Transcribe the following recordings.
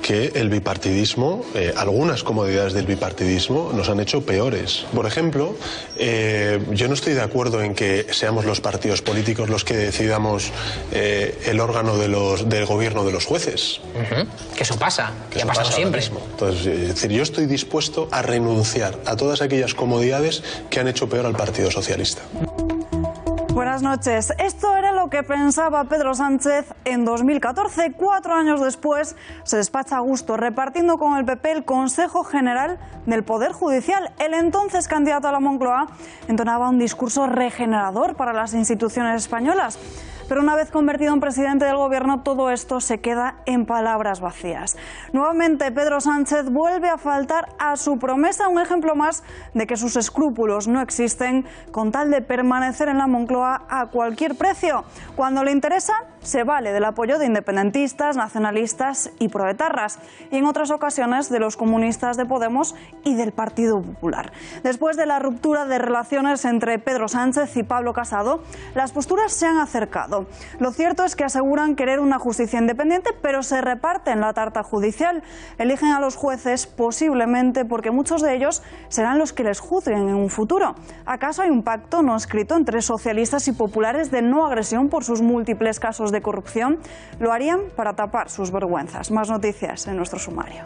Que el bipartidismo, algunas comodidades del bipartidismo nos han hecho peores. Por ejemplo, yo no estoy de acuerdo en que seamos los partidos políticos los que decidamos el órgano del gobierno de los jueces. Que eso pasa, que ha pasado siempre. Entonces, es decir, yo estoy dispuesto a renunciar a todas aquellas comodidades que han hecho peor al Partido Socialista. Buenas noches. Esto era lo que pensaba Pedro Sánchez en 2014. 4 años después se despacha a gusto, repartiendo con el PP el Consejo General del Poder Judicial. El entonces candidato a la Moncloa entonaba un discurso regenerador para las instituciones españolas. Pero una vez convertido en presidente del gobierno, todo esto se queda en palabras vacías. Nuevamente, Pedro Sánchez vuelve a faltar a su promesa, un ejemplo más de que sus escrúpulos no existen, con tal de permanecer en la Moncloa a cualquier precio. Cuando le interesa, se vale del apoyo de independentistas, nacionalistas y proetarras, y en otras ocasiones de los comunistas de Podemos y del Partido Popular. Después de la ruptura de relaciones entre Pedro Sánchez y Pablo Casado, las posturas se han acercado. Lo cierto es que aseguran querer una justicia independiente, pero se reparten la tarta judicial. Eligen a los jueces posiblemente porque muchos de ellos serán los que les juzguen en un futuro. ¿Acaso hay un pacto no escrito entre socialistas y populares de no agresión por sus múltiples casos de corrupción? Lo harían para tapar sus vergüenzas. Más noticias en nuestro sumario.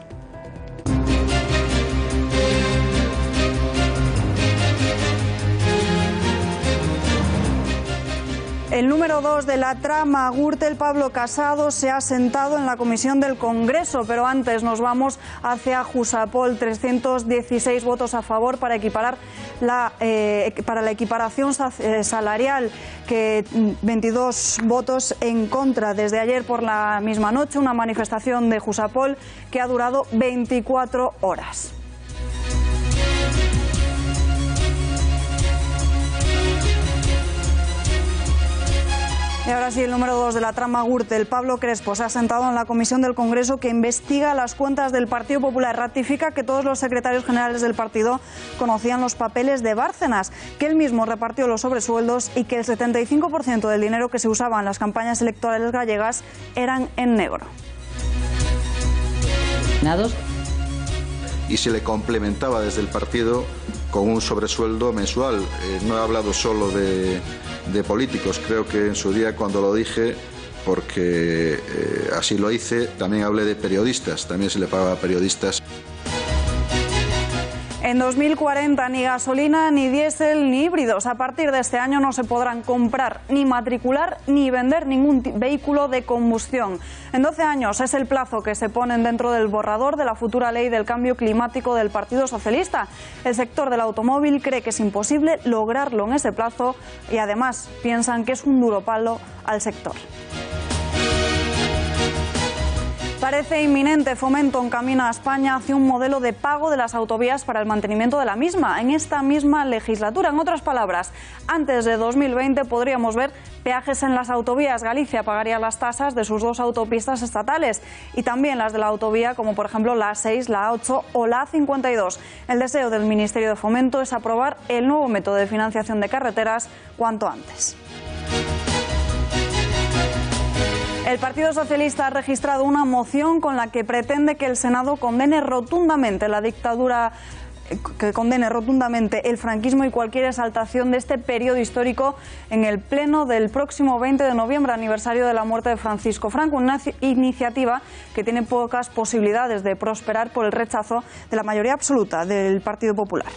El número 2 de la trama Gürtel, Pablo Casado, se ha sentado en la comisión del Congreso, pero antes nos vamos hacia Jusapol. 316 votos a favor para equiparar para la equiparación salarial, que 22 votos en contra. Desde ayer por la misma noche, una manifestación de Jusapol que ha durado 24 horas. Y ahora sí, el número 2 de la trama Gürtel, Pablo Crespo, se ha sentado en la comisión del Congreso que investiga las cuentas del Partido Popular. Ratifica que todos los secretarios generales del partido conocían los papeles de Bárcenas, que él mismo repartió los sobresueldos y que el 75% del dinero que se usaba en las campañas electorales gallegas eran en negro. Y se le complementaba desde el partido con un sobresueldo mensual. No he hablado solo de políticos, creo que en su día cuando lo dije, porque así lo hice, también hablé de periodistas, también se le pagaba a periodistas. En 2040 ni gasolina, ni diésel, ni híbridos. A partir de este año no se podrán comprar, ni matricular, ni vender ningún vehículo de combustión. En 12 años es el plazo que se ponen dentro del borrador de la futura ley del cambio climático del Partido Socialista. El sector del automóvil cree que es imposible lograrlo en ese plazo y además piensan que es un duro palo al sector. Parece inminente. Fomento encamina a España hacia un modelo de pago de las autovías para el mantenimiento de la misma en esta misma legislatura. En otras palabras, antes de 2020 podríamos ver peajes en las autovías. Galicia pagaría las tasas de sus 2 autopistas estatales y también las de la autovía, como por ejemplo la A6, la A8 o la A52. El deseo del Ministerio de Fomento es aprobar el nuevo método de financiación de carreteras cuanto antes. El Partido Socialista ha registrado una moción con la que pretende que el Senado condene rotundamente la dictadura, que condene rotundamente el franquismo y cualquier exaltación de este periodo histórico en el pleno del próximo 20 de noviembre, aniversario de la muerte de Francisco Franco, una iniciativa que tiene pocas posibilidades de prosperar por el rechazo de la mayoría absoluta del Partido Popular.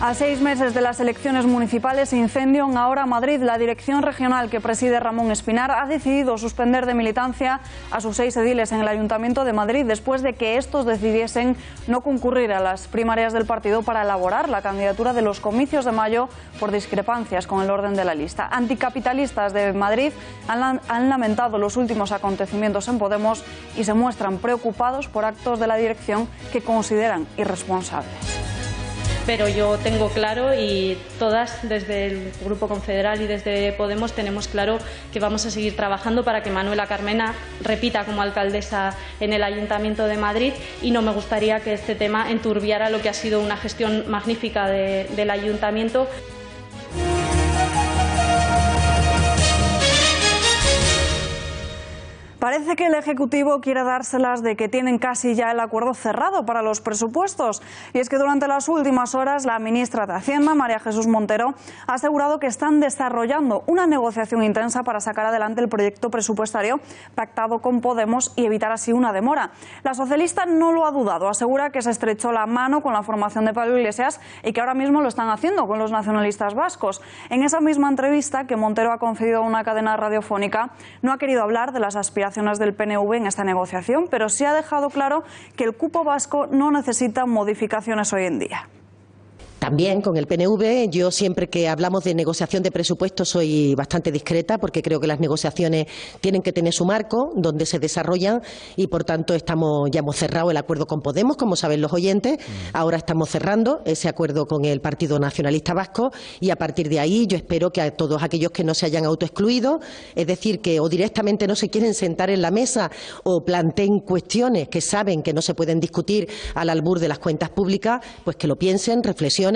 A 6 meses de las elecciones municipales, incendio en Ahora Madrid. La dirección regional que preside Ramón Espinar ha decidido suspender de militancia a sus 6 ediles en el Ayuntamiento de Madrid después de que estos decidiesen no concurrir a las primarias del partido para elaborar la candidatura de los comicios de mayo por discrepancias con el orden de la lista. Anticapitalistas de Madrid han lamentado los últimos acontecimientos en Podemos y se muestran preocupados por actos de la dirección que consideran irresponsables. Pero yo tengo claro, y todas desde el Grupo Confederal y desde Podemos tenemos claro, que vamos a seguir trabajando para que Manuela Carmena repita como alcaldesa en el Ayuntamiento de Madrid, y no me gustaría que este tema enturbiara lo que ha sido una gestión magnífica del Ayuntamiento. Parece que el Ejecutivo quiere dárselas de que tienen casi ya el acuerdo cerrado para los presupuestos. Y es que durante las últimas horas la ministra de Hacienda, María Jesús Montero, ha asegurado que están desarrollando una negociación intensa para sacar adelante el proyecto presupuestario pactado con Podemos y evitar así una demora. La socialista no lo ha dudado, asegura que se estrechó la mano con la formación de Pablo Iglesias y que ahora mismo lo están haciendo con los nacionalistas vascos. En esa misma entrevista que Montero ha concedido a una cadena radiofónica, no ha querido hablar de las aspiraciones del PNV en esta negociación, pero sí ha dejado claro que el cupo vasco no necesita modificaciones hoy en día. También con el PNV, yo siempre que hablamos de negociación de presupuestos soy bastante discreta, porque creo que las negociaciones tienen que tener su marco donde se desarrollan, y por tanto ya hemos cerrado el acuerdo con Podemos, como saben los oyentes. Ahora estamos cerrando ese acuerdo con el Partido Nacionalista Vasco, y a partir de ahí yo espero que a todos aquellos que no se hayan autoexcluido, es decir, que o directamente no se quieren sentar en la mesa o planteen cuestiones que saben que no se pueden discutir al albur de las cuentas públicas, pues que lo piensen, reflexionen.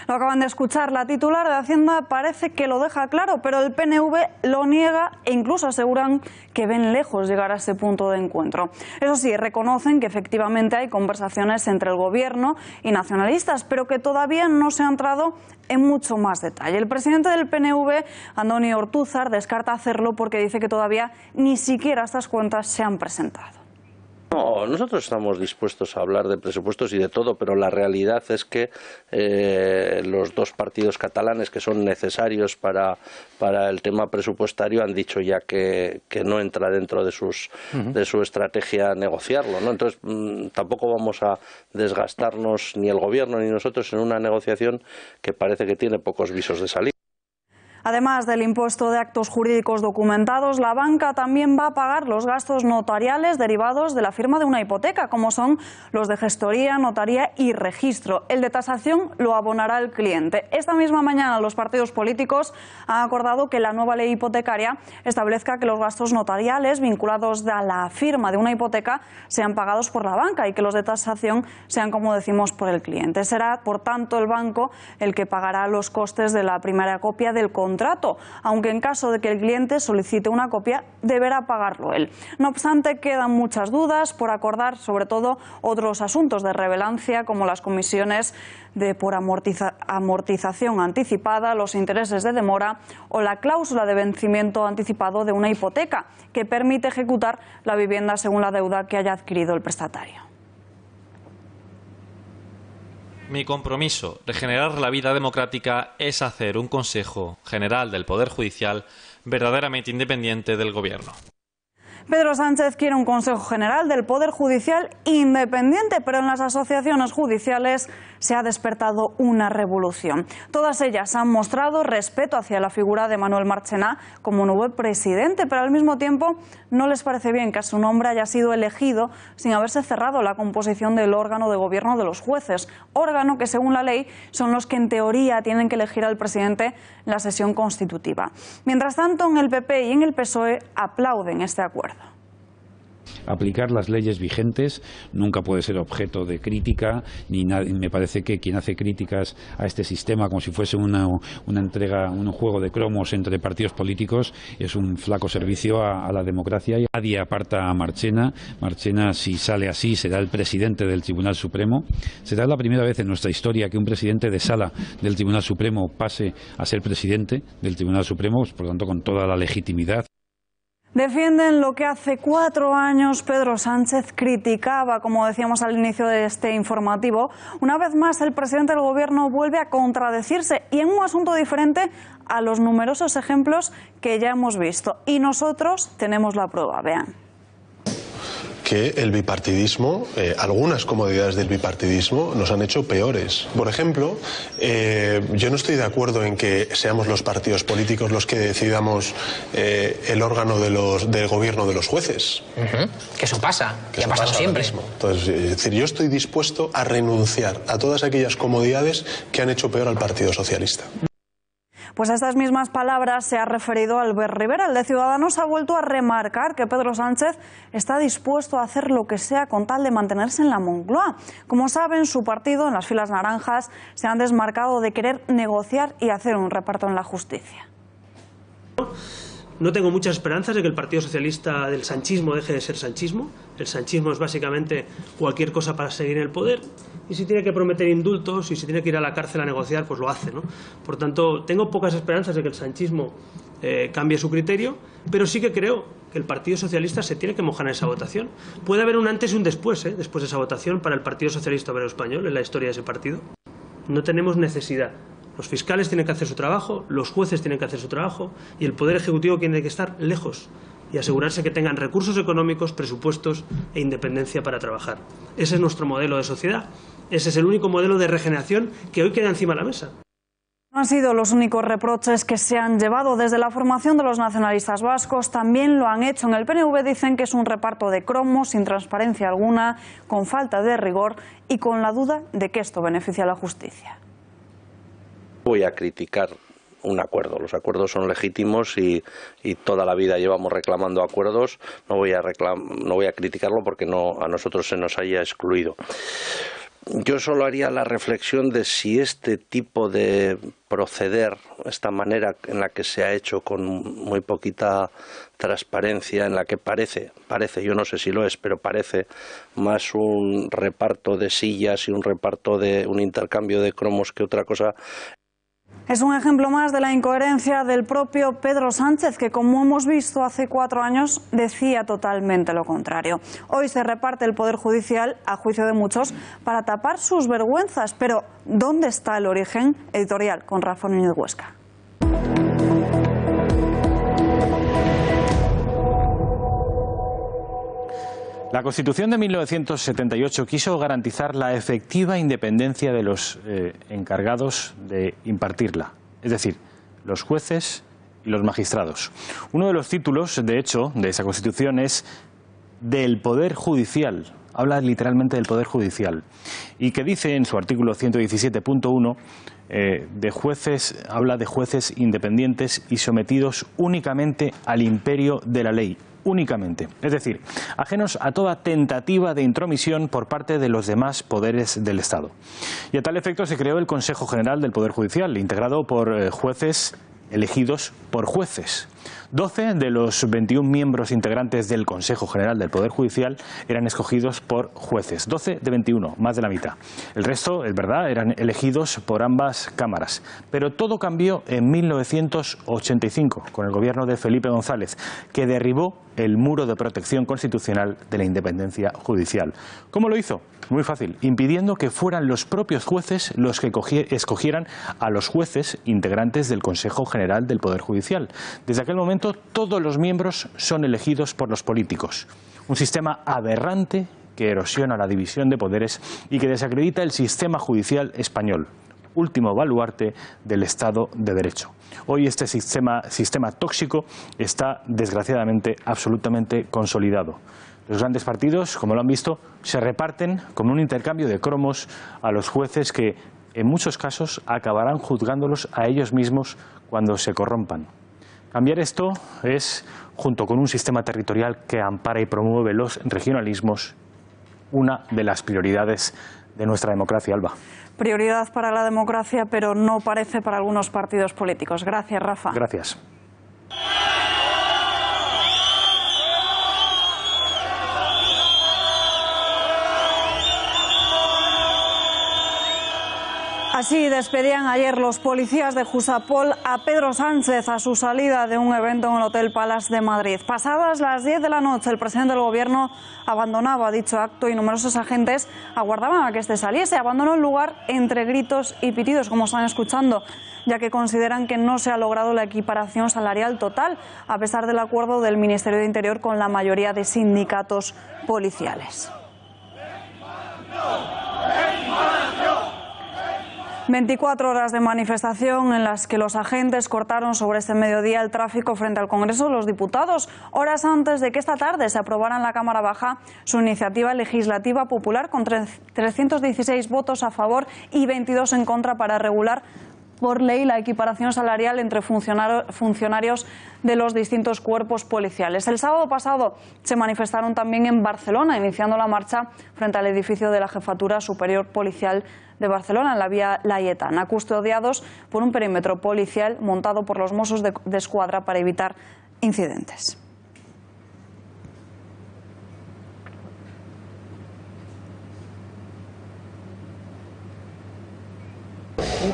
Lo acaban de escuchar, la titular de Hacienda parece que lo deja claro, pero el PNV lo niega e incluso aseguran que ven lejos llegar a ese punto de encuentro. Eso sí, reconocen que efectivamente hay conversaciones entre el Gobierno y nacionalistas, pero que todavía no se ha entrado en mucho más detalle. El presidente del PNV, Andoni Ortúzar, descarta hacerlo porque dice que todavía ni siquiera estas cuentas se han presentado. No, nosotros estamos dispuestos a hablar de presupuestos y de todo, pero la realidad es que los dos partidos catalanes que son necesarios para el tema presupuestario han dicho ya que no entra dentro de su estrategia negociarlo, ¿no? Entonces tampoco vamos a desgastarnos ni el Gobierno ni nosotros en una negociación que parece que tiene pocos visos de salir. Además del impuesto de actos jurídicos documentados, la banca también va a pagar los gastos notariales derivados de la firma de una hipoteca, como son los de gestoría, notaría y registro. El de tasación lo abonará el cliente. Esta misma mañana los partidos políticos han acordado que la nueva ley hipotecaria establezca que los gastos notariales vinculados a la firma de una hipoteca sean pagados por la banca y que los de tasación sean, como decimos, por el cliente. Será, por tanto, el banco el que pagará los costes de la primera copia del contrato, aunque en caso de que el cliente solicite una copia, deberá pagarlo él. No obstante, quedan muchas dudas por acordar, sobre todo otros asuntos de relevancia, como las comisiones por amortización anticipada, los intereses de demora o la cláusula de vencimiento anticipado de una hipoteca, que permite ejecutar la vivienda según la deuda que haya adquirido el prestatario. Mi compromiso de generar la vida democrática es hacer un Consejo General del Poder Judicial verdaderamente independiente del Gobierno. Pedro Sánchez quiere un Consejo General del Poder Judicial independiente, pero en las asociaciones judiciales se ha despertado una revolución. Todas ellas han mostrado respeto hacia la figura de Manuel Marchena como nuevo presidente, pero al mismo tiempo no les parece bien que a su nombre haya sido elegido sin haberse cerrado la composición del órgano de gobierno de los jueces, órgano que según la ley son los que en teoría tienen que elegir al presidente en la sesión constitutiva. Mientras tanto, en el PP y en el PSOE aplauden este acuerdo. Aplicar las leyes vigentes nunca puede ser objeto de crítica, ni me parece que quien hace críticas a este sistema como si fuese una entrega, un juego de cromos entre partidos políticos, es un flaco servicio a la democracia. Y nadie aparta a Marchena. Marchena, si sale así, será el presidente del Tribunal Supremo. Será la primera vez en nuestra historia que un presidente de sala del Tribunal Supremo pase a ser presidente del Tribunal Supremo, por lo tanto con toda la legitimidad. Defienden lo que hace 4 años Pedro Sánchez criticaba, como decíamos al inicio de este informativo. Una vez más, el presidente del Gobierno vuelve a contradecirse y en un asunto diferente a los numerosos ejemplos que ya hemos visto. Y nosotros tenemos la prueba, vean. Que el bipartidismo, algunas comodidades del bipartidismo nos han hecho peores. Por ejemplo, yo no estoy de acuerdo en que seamos los partidos políticos los que decidamos el órgano del gobierno de los jueces. Que eso pasa, que ha pasado siempre. Entonces, es decir, yo estoy dispuesto a renunciar a todas aquellas comodidades que han hecho peor al Partido Socialista. Pues a estas mismas palabras se ha referido Albert Rivera. El de Ciudadanos ha vuelto a remarcar que Pedro Sánchez está dispuesto a hacer lo que sea con tal de mantenerse en la Moncloa. Como saben, su partido, en las filas naranjas, se han desmarcado de querer negociar y hacer un reparto en la justicia. No tengo muchas esperanzas de que el Partido Socialista del sanchismo deje de ser sanchismo. El sanchismo es básicamente cualquier cosa para seguir en el poder. Y si tiene que prometer indultos y si tiene que ir a la cárcel a negociar, pues lo hace, ¿no? Por tanto, tengo pocas esperanzas de que el sanchismo cambie su criterio, pero sí que creo que el Partido Socialista se tiene que mojar en esa votación. Puede haber un antes y un después, después de esa votación para el Partido Socialista Obrero Español en la historia de ese partido. No tenemos necesidad. Los fiscales tienen que hacer su trabajo, los jueces tienen que hacer su trabajo y el Poder Ejecutivo tiene que estar lejos y asegurarse que tengan recursos económicos, presupuestos e independencia para trabajar. Ese es nuestro modelo de sociedad. Ese es el único modelo de regeneración que hoy queda encima de la mesa. No han sido los únicos reproches que se han llevado desde la formación de los nacionalistas vascos. También lo han hecho en el PNV. Dicen que es un reparto de cromos, sin transparencia alguna, con falta de rigor y con la duda de que esto beneficia a la justicia. Voy a criticar un acuerdo. Los acuerdos son legítimos y toda la vida llevamos reclamando acuerdos. No voy a criticarlo porque a nosotros se nos haya excluido. Yo solo haría la reflexión de si este tipo de proceder, esta manera en la que se ha hecho con muy poquita transparencia, en la que parece, yo no sé si lo es, pero parece más un reparto de sillas y un intercambio de cromos que otra cosa. Es un ejemplo más de la incoherencia del propio Pedro Sánchez, que como hemos visto hace 4 años decía totalmente lo contrario. Hoy se reparte el Poder Judicial, a juicio de muchos, para tapar sus vergüenzas. Pero ¿dónde está el origen? Editorial con Rafa Núñez Huesca. La Constitución de 1978 quiso garantizar la efectiva independencia de los encargados de impartirla, es decir, los jueces y los magistrados. Uno de los títulos, de hecho, de esa Constitución es del Poder Judicial, habla literalmente del Poder Judicial, y que dice en su artículo 117.1 de jueces, habla de jueces independientes y sometidos únicamente al imperio de la ley. Únicamente, es decir, ajenos a toda tentativa de intromisión por parte de los demás poderes del Estado. Y a tal efecto se creó el Consejo General del Poder Judicial, integrado por jueces elegidos por jueces. 12 de los 21 miembros integrantes del Consejo General del Poder Judicial eran escogidos por jueces. 12 de 21, más de la mitad. El resto, es verdad, eran elegidos por ambas cámaras. Pero todo cambió en 1985, con el gobierno de Felipe González, que derribó el muro de protección constitucional de la independencia judicial. ¿Cómo lo hizo? Muy fácil, impidiendo que fueran los propios jueces los que escogieran a los jueces integrantes del Consejo General del Poder Judicial. Desde aquel momento, todos los miembros son elegidos por los políticos. Un sistema aberrante que erosiona la división de poderes y que desacredita el sistema judicial español, último baluarte del Estado de Derecho. Hoy este sistema tóxico está, desgraciadamente, absolutamente consolidado. Los grandes partidos, como lo han visto, se reparten con un intercambio de cromos a los jueces que, en muchos casos, acabarán juzgándolos a ellos mismos cuando se corrompan. Cambiar esto es, junto con un sistema territorial que ampara y promueve los regionalismos, una de las prioridades de nuestra democracia, Alba. Prioridad para la democracia, pero no parece para algunos partidos políticos. Gracias, Rafa. Gracias. Así despedían ayer los policías de Jusapol a Pedro Sánchez a su salida de un evento en el Hotel Palace de Madrid. Pasadas las 10 de la noche, el presidente del Gobierno abandonaba dicho acto y numerosos agentes aguardaban a que este saliese. Abandonó el lugar entre gritos y pitidos, como están escuchando, ya que consideran que no se ha logrado la equiparación salarial total, a pesar del acuerdo del Ministerio de Interior con la mayoría de sindicatos policiales. 24 horas de manifestación en las que los agentes cortaron sobre este mediodía el tráfico frente al Congreso de los Diputados, horas antes de que esta tarde se aprobara en la Cámara Baja su iniciativa legislativa popular con 316 votos a favor y 22 en contra para regular por ley la equiparación salarial entre funcionarios de los distintos cuerpos policiales. El sábado pasado se manifestaron también en Barcelona, iniciando la marcha frente al edificio de la Jefatura Superior Policial de Barcelona, en la vía Laietana, custodiados por un perímetro policial montado por los Mossos de Escuadra para evitar incidentes.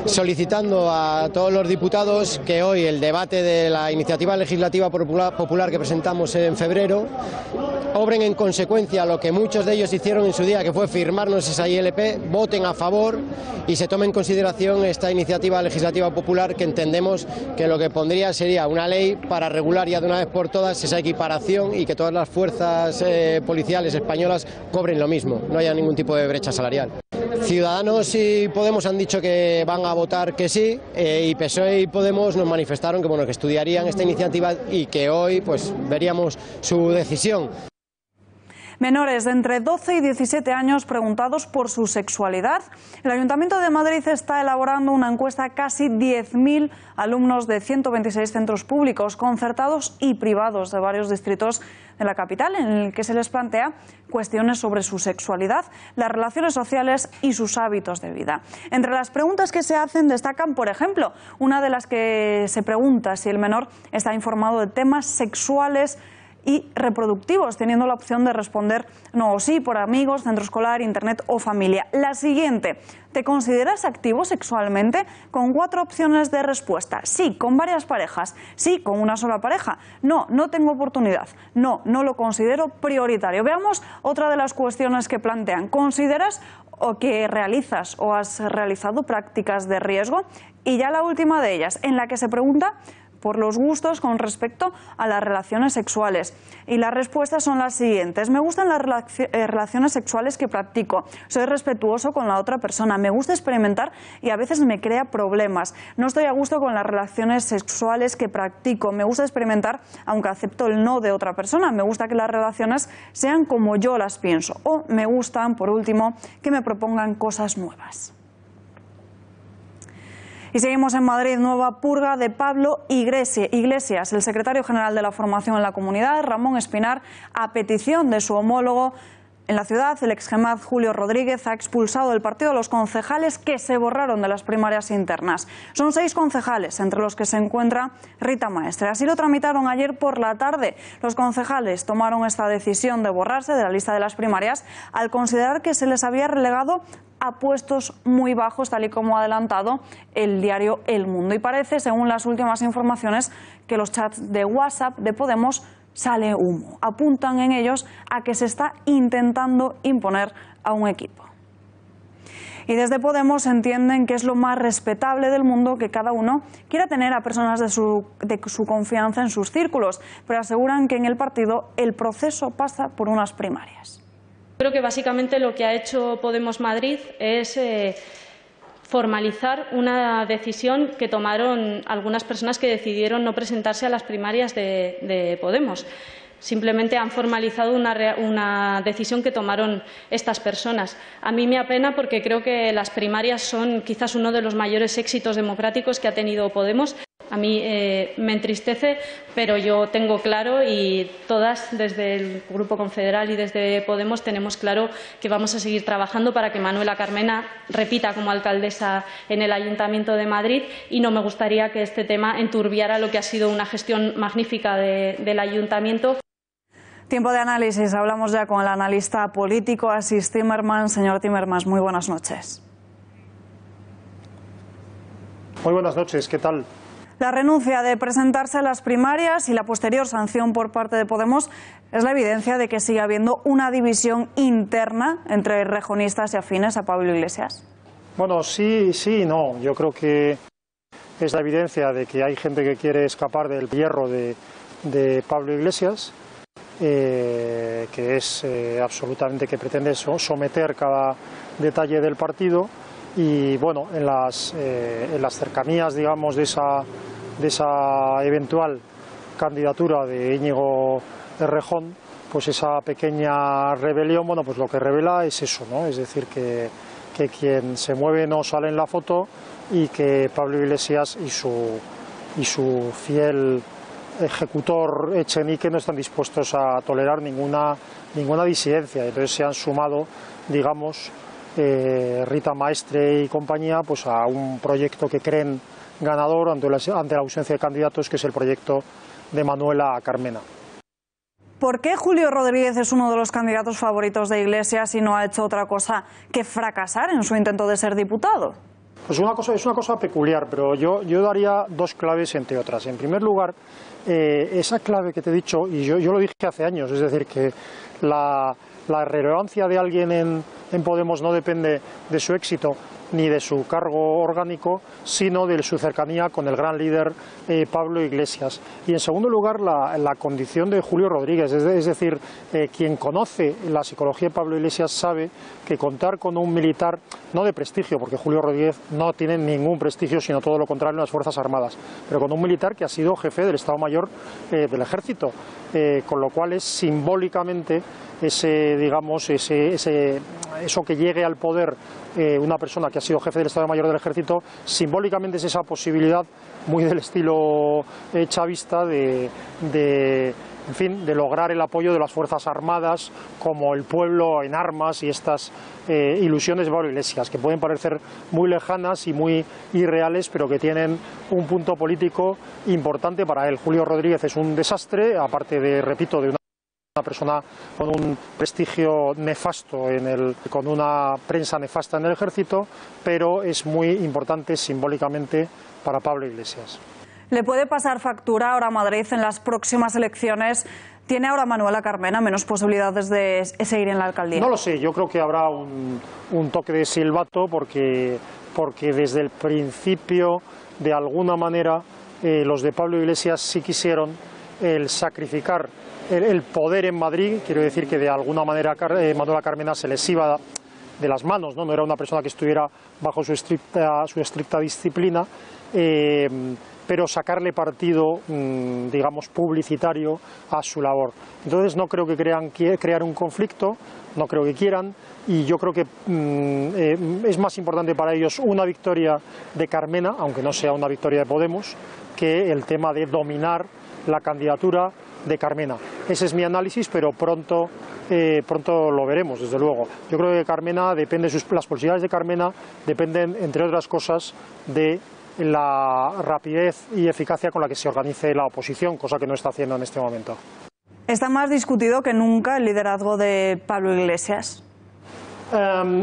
Solicitando a todos los diputados que hoy el debate de la iniciativa legislativa popular que presentamos en febrero obren en consecuencia a lo que muchos de ellos hicieron en su día, que fue firmarnos esa ILP, voten a favor y se tome en consideración esta iniciativa legislativa popular, que entendemos que lo que pondría sería una ley para regular ya de una vez por todas esa equiparación y que todas las fuerzas policiales españolas cobren lo mismo, no haya ningún tipo de brecha salarial. Ciudadanos y Podemos han dicho que van a votar que sí, y PSOE y Podemos nos manifestaron que, bueno, que estudiarían esta iniciativa y que hoy pues veríamos su decisión. Menores de entre 12 y 17 años preguntados por su sexualidad. El Ayuntamiento de Madrid está elaborando una encuesta a casi 10.000 alumnos de 126 centros públicos, concertados y privados de varios distritos de la capital, en el que se les plantea cuestiones sobre su sexualidad, las relaciones sociales y sus hábitos de vida. Entre las preguntas que se hacen destacan, por ejemplo, una de las que se pregunta si el menor está informado de temas sexuales y reproductivos, teniendo la opción de responder no o sí por amigos, centro escolar, internet o familia. La siguiente: ¿te consideras activo sexualmente? Con 4 opciones de respuesta. Sí, con varias parejas. Sí, con una sola pareja. No, no tengo oportunidad. No, no lo considero prioritario. Veamos otra de las cuestiones que plantean. ¿Consideras o que realizas o has realizado prácticas de riesgo? Y ya la última de ellas, en la que se pregunta por los gustos con respecto a las relaciones sexuales. Y las respuestas son las siguientes: me gustan las relaciones sexuales que practico, soy respetuoso con la otra persona, me gusta experimentar y a veces me crea problemas, no estoy a gusto con las relaciones sexuales que practico, me gusta experimentar aunque acepto el no de otra persona, me gusta que las relaciones sean como yo las pienso, o me gustan, por último, que me propongan cosas nuevas. Y seguimos en Madrid, nueva purga de Pablo Iglesias. El secretario general de la formación en la comunidad, Ramón Espinar, a petición de su homólogo en la ciudad, el exgemad Julio Rodríguez, ha expulsado del partido a los concejales que se borraron de las primarias internas. Son 6 concejales, entre los que se encuentra Rita Maestre. Así lo tramitaron ayer por la tarde. Los concejales tomaron esta decisión de borrarse de la lista de las primarias al considerar que se les había relegado a puestos muy bajos, tal y como ha adelantado el diario El Mundo. Y parece, según las últimas informaciones, que los chats de WhatsApp de Podemos sale humo. Apuntan en ellos a que se está intentando imponer a un equipo. Y desde Podemos entienden que es lo más respetable del mundo que cada uno quiera tener a personas de su confianza en sus círculos, pero aseguran que en el partido el proceso pasa por unas primarias. Creo que básicamente lo que ha hecho Podemos Madrid es formalizar una decisión que tomaron algunas personas que decidieron no presentarse a las primarias de Podemos. Simplemente han formalizado una decisión que tomaron estas personas. A mí me apena porque creo que las primarias son quizás uno de los mayores éxitos democráticos que ha tenido Podemos. A mí me entristece, pero yo tengo claro, y todas desde el Grupo Confederal y desde Podemos tenemos claro, que vamos a seguir trabajando para que Manuela Carmena repita como alcaldesa en el Ayuntamiento de Madrid, y no me gustaría que este tema enturbiara lo que ha sido una gestión magnífica del Ayuntamiento. Tiempo de análisis. Hablamos ya con el analista político Asís Timmermans. Señor Timmermans, muy buenas noches. Muy buenas noches, ¿qué tal? La renuncia de presentarse a las primarias y la posterior sanción por parte de Podemos es la evidencia de que sigue habiendo una división interna entre rejonistas y afines a Pablo Iglesias. Bueno, sí y no. Yo creo que es la evidencia de que hay gente que quiere escapar del hierro de Pablo Iglesias, que es absolutamente, que pretende someter cada detalle del partido. Y bueno, en las cercanías, digamos, de esa eventual candidatura de Íñigo Errejón, pues esa pequeña rebelión, bueno, pues lo que revela es eso, ¿no? Es decir, que quien se mueve no sale en la foto y que Pablo Iglesias y su fiel ejecutor Echenique no están dispuestos a tolerar ninguna disidencia. Entonces se han sumado, digamos, Rita Maestre y compañía, pues a un proyecto que creen ganador ante la ausencia de candidatos, que es el proyecto de Manuela Carmena. ¿Por qué Julio Rodríguez es uno de los candidatos favoritos de Iglesias y no ha hecho otra cosa que fracasar en su intento de ser diputado? Pues es una cosa peculiar, pero yo daría dos claves entre otras. En primer lugar, esa clave que te he dicho, y yo lo dije hace años, es decir, que la relevancia de alguien en Podemos no depende de su éxito ni de su cargo orgánico, sino de su cercanía con el gran líder Pablo Iglesias. Y en segundo lugar, la condición de Julio Rodríguez, es decir, quien conoce la psicología de Pablo Iglesias sabe que contar con un militar, no de prestigio, porque Julio Rodríguez no tiene ningún prestigio, sino todo lo contrario en las Fuerzas Armadas, pero con un militar que ha sido jefe del Estado Mayor del Ejército, con lo cual es simbólicamente eso que llegue al poder una persona que ha sido jefe del Estado Mayor del Ejército, simbólicamente es esa posibilidad muy del estilo chavista de lograr el apoyo de las Fuerzas Armadas como el pueblo en armas, y estas ilusiones de Pablo Iglesias, que pueden parecer muy lejanas y muy irreales, pero que tienen un punto político importante para él. Julio Rodríguez es un desastre, aparte de, repito, de una persona con un prestigio nefasto, con una prensa nefasta en el Ejército, pero es muy importante simbólicamente para Pablo Iglesias. ¿Le puede pasar factura ahora a Madrid en las próximas elecciones? ¿Tiene ahora Manuela Carmena menos posibilidades de seguir en la alcaldía? No lo sé, yo creo que habrá un toque de silbato porque desde el principio, de alguna manera, los de Pablo Iglesias sí quisieron el sacrificar el poder en Madrid. Quiero decir que de alguna manera Manuela Carmena se les iba de las manos, no era una persona que estuviera bajo su estricta disciplina, pero sacarle partido, digamos, publicitario a su labor. Entonces no creo que crear un conflicto, no creo que quieran, y yo creo que es más importante para ellos una victoria de Carmena, aunque no sea una victoria de Podemos, que el tema de dominar la candidatura de Carmena. Ese es mi análisis, pero pronto lo veremos, desde luego. Yo creo que Carmena las posibilidades de Carmena dependen, entre otras cosas, de la rapidez y eficacia con la que se organice la oposición, cosa que no está haciendo en este momento. ¿Está más discutido que nunca el liderazgo de Pablo Iglesias?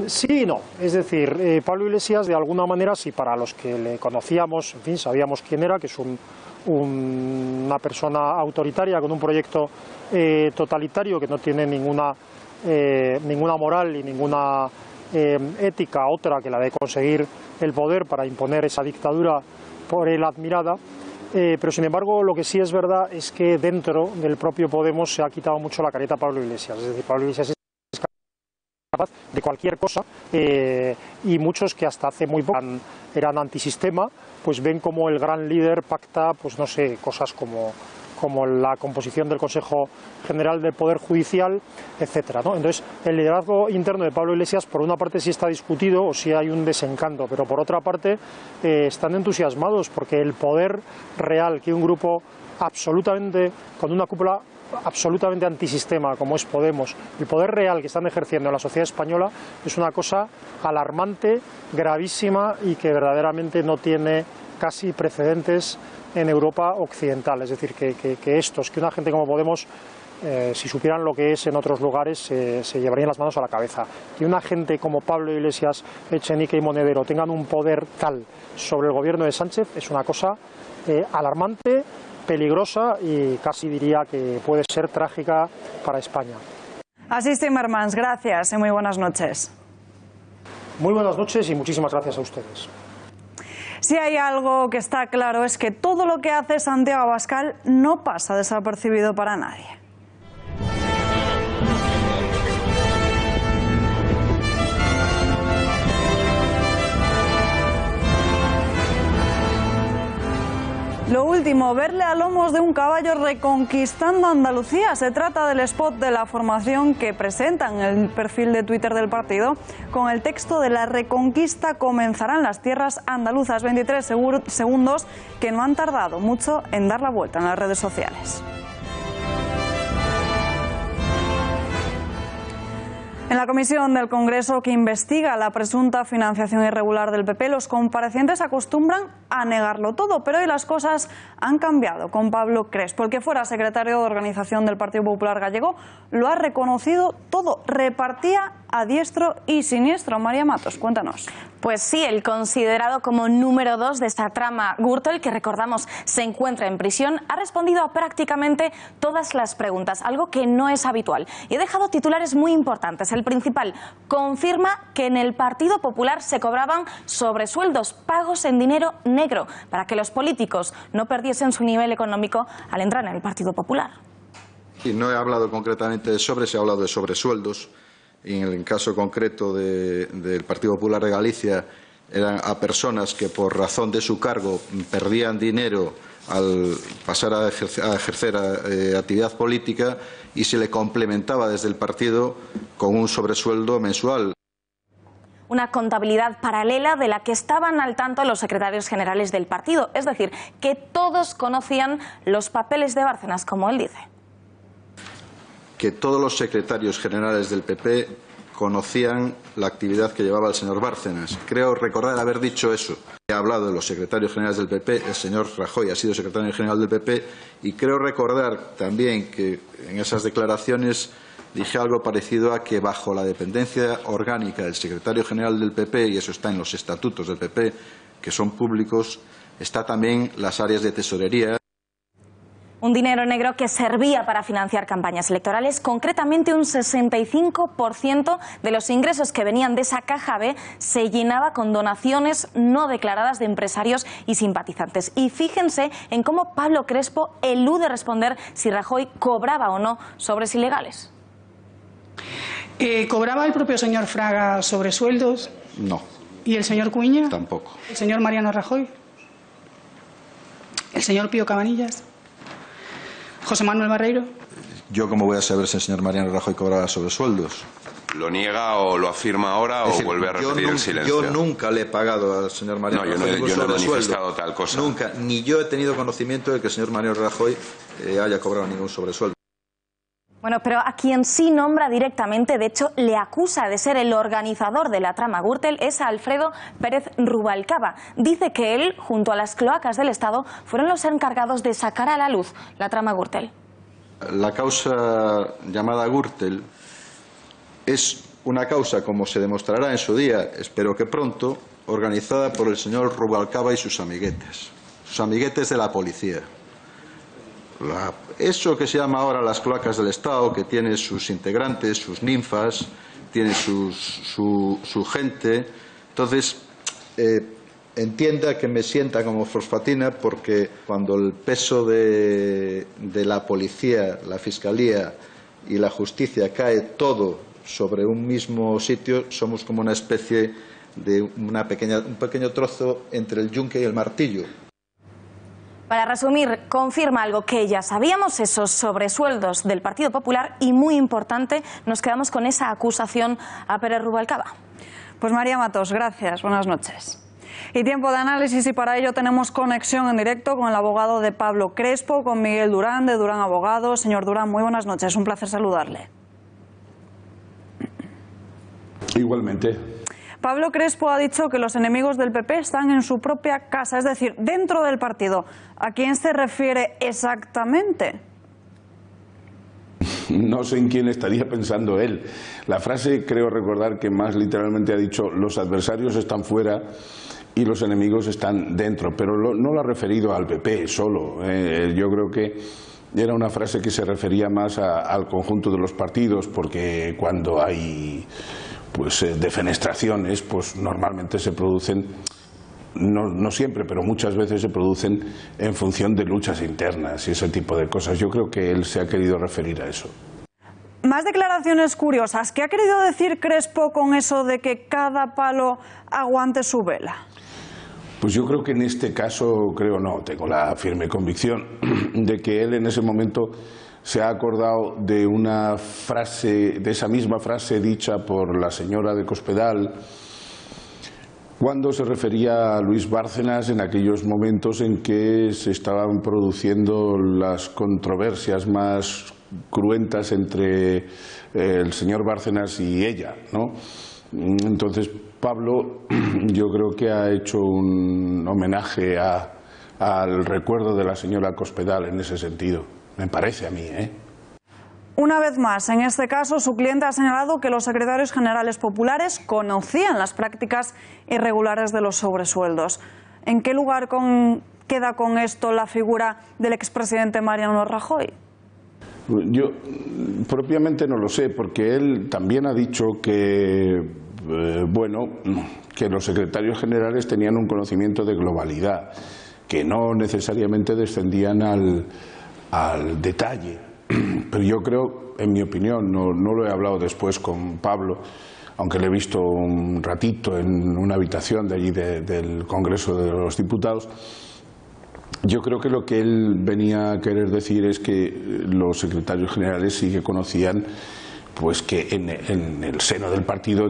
Sí y no. Es decir, Pablo Iglesias, de alguna manera, sí, para los que le conocíamos, en fin, sabíamos quién era, que es una persona autoritaria con un proyecto totalitario que no tiene ninguna moral y ninguna ética otra que la de conseguir el poder para imponer esa dictadura por él admirada, pero sin embargo lo que sí es verdad es que dentro del propio Podemos se ha quitado mucho la careta a Pablo Iglesias. Es decir, Pablo Iglesias es capaz de cualquier cosa, y muchos que hasta hace muy poco eran antisistema, pues ven como el gran líder pacta, pues no sé, cosas como la composición del Consejo General del Poder Judicial, etcétera, ¿no? Entonces, el liderazgo interno de Pablo Iglesias, por una parte sí está discutido o sí hay un desencanto, pero por otra parte están entusiasmados porque el poder real que un grupo con una cúpula absolutamente antisistema como es Podemos, el poder real que están ejerciendo en la sociedad española es una cosa alarmante, gravísima y que verdaderamente no tiene casi precedentes en Europa occidental. Es decir, que una gente como Podemos si supieran lo que es en otros lugares, se llevarían las manos a la cabeza. Que una gente como Pablo Iglesias, Echenique y Monedero tengan un poder tal sobre el gobierno de Sánchez es una cosa alarmante, peligrosa y casi diría que puede ser trágica para España. Asís Timmermans, gracias y muy buenas noches. Muy buenas noches y muchísimas gracias a ustedes. Si hay algo que está claro es que todo lo que hace Santiago Abascal no pasa desapercibido para nadie. Lo último, verle a lomos de un caballo reconquistando Andalucía. Se trata del spot de la formación que presentan en el perfil de Twitter del partido con el texto de la reconquista comenzarán las tierras andaluzas. 23 segundos que no han tardado mucho en dar la vuelta en las redes sociales. En la comisión del Congreso que investiga la presunta financiación irregular del PP, los comparecientes acostumbran a negarlo todo, pero hoy las cosas han cambiado con Pablo Crespo. El que fuera secretario de organización del Partido Popular Gallego lo ha reconocido todo, repartía a diestro y siniestro. María Matos, cuéntanos. Pues sí, el considerado como número 2 de esta trama Gürtel, que recordamos se encuentra en prisión, ha respondido a prácticamente todas las preguntas, algo que no es habitual. Y he dejado titulares muy importantes. El principal, confirma que en el Partido Popular se cobraban sobresueldos, pagos en dinero negro, para que los políticos no perdiesen su nivel económico al entrar en el Partido Popular. Y no he hablado concretamente de sobres, he hablado de sobresueldos. Y en el caso concreto del Partido Popular de Galicia eran a personas que por razón de su cargo perdían dinero al pasar a ejercer actividad política y se le complementaba desde el partido con un sobresueldo mensual. Una contabilidad paralela de la que estaban al tanto los secretarios generales del partido, es decir, que todos conocían los papeles de Bárcenas, como él dice. Que todos los secretarios generales del PP conocían la actividad que llevaba el señor Bárcenas. Creo recordar haber dicho eso. He hablado de los secretarios generales del PP, el señor Rajoy ha sido secretario general del PP, y creo recordar también que en esas declaraciones dije algo parecido a que bajo la dependencia orgánica del secretario general del PP, y eso está en los estatutos del PP, que son públicos, está también las áreas de tesorería. Un dinero negro que servía para financiar campañas electorales. Concretamente, un 65% de los ingresos que venían de esa caja B se llenaba con donaciones no declaradas de empresarios y simpatizantes. Y fíjense en cómo Pablo Crespo elude responder si Rajoy cobraba o no sobres ilegales. ¿Cobraba el propio señor Fraga sobresueldos? No. ¿Y el señor Cuiña? Tampoco. ¿El señor Mariano Rajoy? ¿El señor Pío Cabanillas? ¿José Manuel Barreiro? Yo, ¿cómo voy a saber si el señor Mariano Rajoy cobraba sobresueldos? ¿Lo niega o lo afirma ahora o vuelve a repetir el silencio? Yo nunca le he pagado al señor Mariano Rajoy. Yo no he manifestado tal cosa. Nunca. Ni yo he tenido conocimiento de que el señor Mariano Rajoy haya cobrado ningún sobresueldo. Bueno, pero a quien sí nombra directamente, de hecho le acusa de ser el organizador de la trama Gürtel, es a Alfredo Pérez Rubalcaba. Dice que él, junto a las cloacas del Estado, fueron los encargados de sacar a la luz la trama Gürtel. La causa llamada Gürtel es una causa, como se demostrará en su día, espero que pronto, organizada por el señor Rubalcaba y sus amiguetes de la policía. Eso que se llama ahora las cloacas del Estado, que tiene sus integrantes, sus ninfas, tiene su gente. Entonces, entienda que me sienta como fosfatina, porque cuando el peso de la policía, la fiscalía y la justicia cae todo sobre un mismo sitio, somos como una especie de un pequeño trozo entre el yunque y el martillo. Para resumir, confirma algo que ya sabíamos, esos sobresueldos del Partido Popular, y muy importante, nos quedamos con esa acusación a Pérez Rubalcaba. Pues María Matos, gracias, buenas noches. Y tiempo de análisis, y para ello tenemos conexión en directo con el abogado de Pablo Crespo, con Miguel Durán, de Durán Abogados. Señor Durán, muy buenas noches, un placer saludarle. Igualmente. Pablo Crespo ha dicho que los enemigos del PP están en su propia casa, es decir, dentro del partido. ¿A quién se refiere exactamente? no sé en quién estaría pensando él. La frase, creo recordar que más literalmente ha dicho: los adversarios están fuera y los enemigos están dentro, pero no lo ha referido al PP solo. Yo creo que era una frase que se refería más al conjunto de los partidos, porque cuando hay defenestraciones, pues normalmente se producen, no siempre, pero muchas veces se producen en función de luchas internas y ese tipo de cosas. Yo creo que él se ha querido referir a eso. Más declaraciones curiosas. ¿Qué ha querido decir Crespo con eso de que cada palo aguante su vela? Pues yo creo que en este caso, tengo la firme convicción de que él en ese momento se ha acordado de una frase, de esa misma frase dicha por la señora de Cospedal cuando se refería a Luis Bárcenas en aquellos momentos en que se estaban produciendo las controversias más cruentas entre el señor Bárcenas y ella, ¿no? Entonces Pablo, yo creo que ha hecho un homenaje al recuerdo de la señora Cospedal en ese sentido, me parece a mí, ¿eh? Una vez más, en este caso, su cliente ha señalado que los secretarios generales populares conocían las prácticas irregulares de los sobresueldos. ¿En qué lugar queda con esto la figura del expresidente Mariano Rajoy? Yo propiamente no lo sé, porque él también ha dicho que que los secretarios generales tenían un conocimiento de globalidad, que no necesariamente descendían al detalle. Pero yo creo, en mi opinión, no lo he hablado después con Pablo, aunque le he visto un ratito en una habitación de allí del Congreso de los Diputados. Yo creo que lo que él venía a querer decir es que los secretarios generales sí que conocían pues que en el seno del partido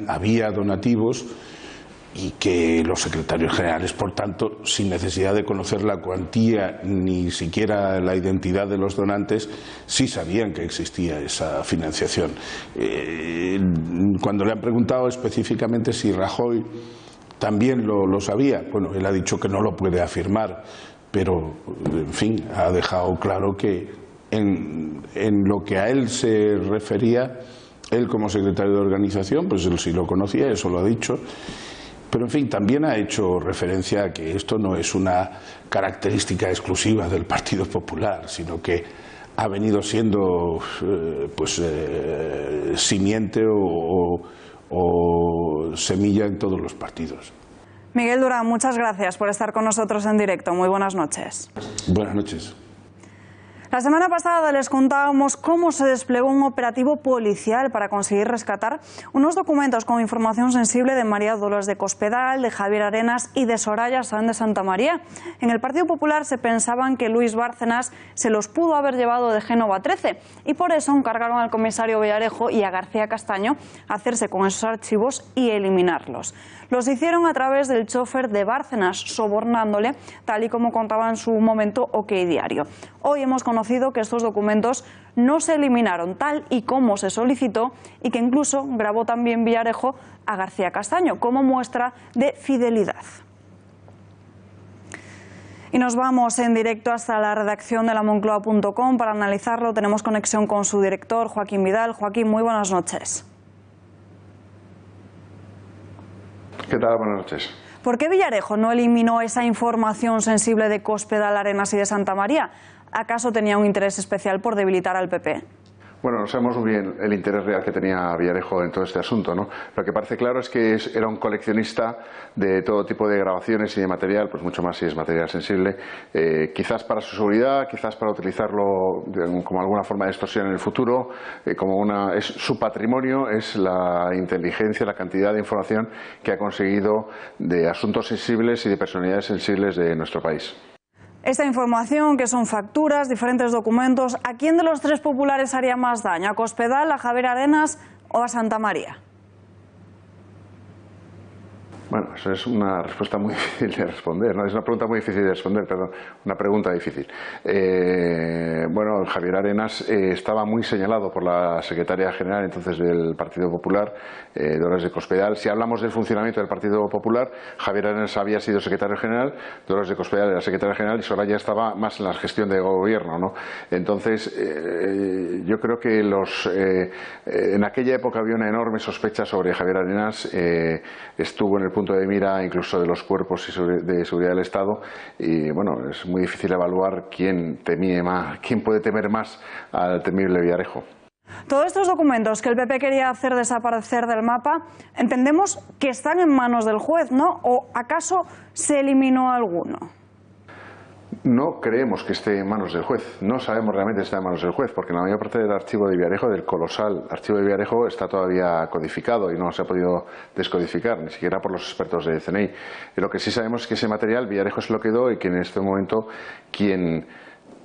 había donativos y que los secretarios generales, por tanto, sin necesidad de conocer la cuantía ni siquiera la identidad de los donantes, sí sabían que existía esa financiación. Cuando le han preguntado específicamente si Rajoy también lo sabía, bueno, él ha dicho que no lo puede afirmar, pero, en fin, ha dejado claro que en lo que a él se refería, él como secretario de organización, pues él sí lo conocía, eso lo ha dicho. Pero, en fin, también ha hecho referencia a que esto no es una característica exclusiva del Partido Popular, sino que ha venido siendo simiente o semilla en todos los partidos. Miguel Durán, muchas gracias por estar con nosotros en directo. Muy buenas noches. Buenas noches. La semana pasada les contábamos cómo se desplegó un operativo policial para conseguir rescatar unos documentos con información sensible de María Dolores de Cospedal, de Javier Arenas y de Soraya Sáenz de Santamaría. En el Partido Popular se pensaban que Luis Bárcenas se los pudo haber llevado de Génova 13 y por eso encargaron al comisario Villarejo y a García Castaño hacerse con esos archivos y eliminarlos. Los hicieron a través del chofer de Bárcenas, sobornándole, tal y como contaba en su momento OK Diario. Hoy hemos conocido que estos documentos no se eliminaron tal y como se solicitó y que incluso grabó también Villarejo a García Castaño como muestra de fidelidad. Y nos vamos en directo hasta la redacción de lamoncloa.com para analizarlo. Tenemos conexión con su director, Joaquín Vidal. Joaquín, muy buenas noches. ¿Qué tal? Buenas noches. ¿Por qué Villarejo no eliminó esa información sensible de Cospedal, Arenas y de Santamaría? ¿Acaso tenía un interés especial por debilitar al PP? Bueno, no sabemos muy bien el interés real que tenía Villarejo en todo este asunto, ¿no? Lo que parece claro es que era un coleccionista de todo tipo de grabaciones y de material, pues mucho más si es material sensible, quizás para su seguridad, quizás para utilizarlo como alguna forma de extorsión en el futuro, es su patrimonio, es la inteligencia, la cantidad de información que ha conseguido de asuntos sensibles y de personalidades sensibles de nuestro país. Esta información, que son facturas, diferentes documentos, ¿a quién de los tres populares haría más daño? ¿A Cospedal, a Javier Arenas o a Santamaría? Bueno, eso es una respuesta muy difícil de responder, ¿no? Es una pregunta muy difícil de responder, perdón, una pregunta difícil. Bueno, Javier Arenas estaba muy señalado por la secretaria general entonces del Partido Popular, Dolores de Cospedal. Si hablamos del funcionamiento del Partido Popular, Javier Arenas había sido secretario general, Dolores de Cospedal era secretaria general y Soraya estaba más en la gestión de gobierno, ¿no? Entonces, yo creo que en aquella época había una enorme sospecha sobre Javier Arenas, estuvo en el punto de mira incluso de los cuerpos de seguridad del Estado y bueno, es muy difícil evaluar quién puede temer más al temible Villarejo. Todos estos documentos que el PP quería hacer desaparecer del mapa, entendemos que están en manos del juez, ¿no? ¿O acaso se eliminó alguno? No creemos que esté en manos del juez, no sabemos realmente si está en manos del juez, porque la mayor parte del archivo de Villarejo, del colosal archivo de Villarejo, está todavía codificado y no se ha podido descodificar, ni siquiera por los expertos de CNI. Y lo que sí sabemos es que ese material Villarejo se lo quedó y que en este momento quien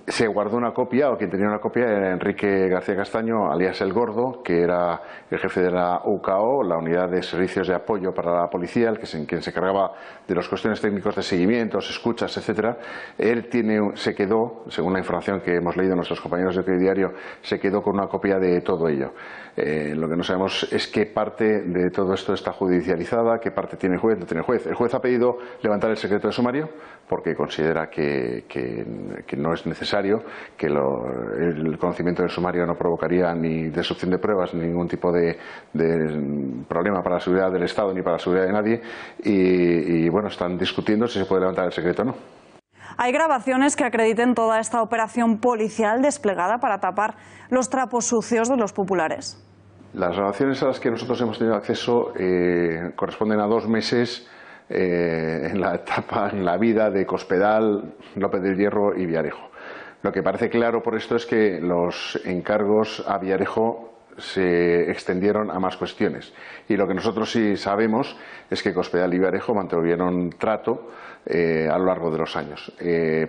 se guardó una copia, o quien tenía una copia, era Enrique García Castaño, alias El Gordo, que era el jefe de la UKO, la Unidad de Servicios de Apoyo para la Policía, quien se encargaba de las cuestiones técnicos de seguimientos, escuchas, etcétera. Él se quedó, según la información que hemos leído nuestros compañeros de Diario, se quedó con una copia de todo ello. Lo que no sabemos es qué parte de todo esto está judicializada, qué parte tiene el juez, no tiene el juez. El juez ha pedido levantar el secreto de sumario porque considera que no es necesario, que el conocimiento del sumario no provocaría ni destrucción de pruebas ni ningún tipo de problema para la seguridad del Estado ni para la seguridad de nadie y bueno, están discutiendo si se puede levantar el secreto o no. Hay grabaciones que acrediten toda esta operación policial desplegada para tapar los trapos sucios de los populares. Las grabaciones a las que nosotros hemos tenido acceso corresponden a 2 meses en la vida de Cospedal, López del Hierro y Villarejo. Lo que parece claro por esto es que los encargos a Villarejo se extendieron a más cuestiones. Y lo que nosotros sí sabemos es que Cospedal y Villarejo mantuvieron trato a lo largo de los años.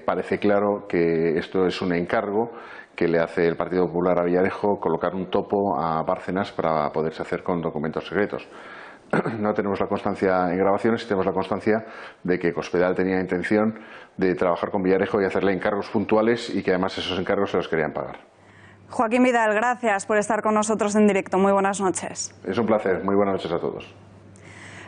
Parece claro que esto es un encargo que le hace el Partido Popular a Villarejo, colocar un topo a Bárcenas para poderse hacer con documentos secretos. No tenemos la constancia en grabaciones, tenemos la constancia de que Cospedal tenía intención de trabajar con Villarejo y hacerle encargos puntuales y que además esos encargos se los querían pagar. Joaquín Vidal, gracias por estar con nosotros en directo. Muy buenas noches. Es un placer. Muy buenas noches a todos.